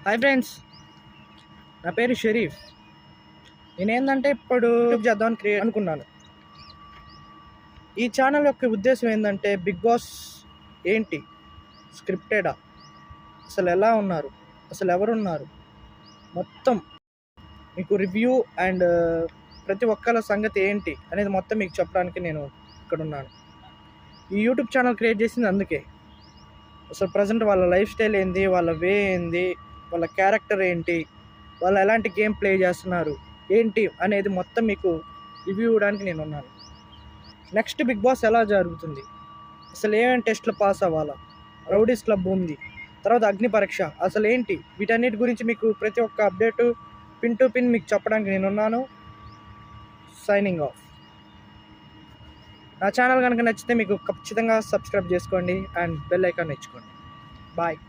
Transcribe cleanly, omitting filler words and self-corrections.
Hi friends, నా పేరు షరీఫ్. నేనేందంటే ఇప్పుడు యూట్యూబ్ చేద్దామని క్రియేట్ అనుకున్నాను. ఈ ఛానల్ యొక్క ఉద్దేశం ఏంటంటే బిగ్ బాస్ ఏంటి, స్క్రిప్టెడా, అసలు ఎలా ఉన్నారు, అసలు ఎవరున్నారు, మొత్తం మీకు రివ్యూ అండ్ ప్రతి ఒక్కళ్ళ సంగతి ఏంటి అనేది మొత్తం మీకు చెప్పడానికి నేను ఇక్కడ ఉన్నాను. ఈ యూట్యూబ్ ఛానల్ క్రియేట్ చేసింది అందుకే. అసలు ప్రజెంట్ వాళ్ళ లైఫ్ స్టైల్ ఏంది, వాళ్ళ వే ఏంది, వాళ్ళ క్యారెక్టర్ ఏంటి, వాళ్ళు ఎలాంటి గేమ్ ప్లే చేస్తున్నారు ఏంటి అనేది మొత్తం మీకు రివ్యూ ఇవ్వడానికి నేను ఉన్నాను. నెక్స్ట్ బిగ్ బాస్ ఎలా జరుగుతుంది, అసలు ఏమేమి టెస్ట్లు పాస్ అవ్వాలా, రౌడీస్ క్లబ్ ఉంది, తర్వాత అగ్ని పరీక్ష అసలు ఏంటి, వీటన్నిటి గురించి మీకు ప్రతి ఒక్క అప్డేటు పిన్ టు పిన్ మీకు చెప్పడానికి నేనున్నాను. Signing off. నా ఛానల్ కనుక నచ్చితే మీకు ఖచ్చితంగా సబ్స్క్రైబ్ చేసుకోండి అండ్ బెల్ ఐకాన్ ఇచ్చుకోండి. బాయ్.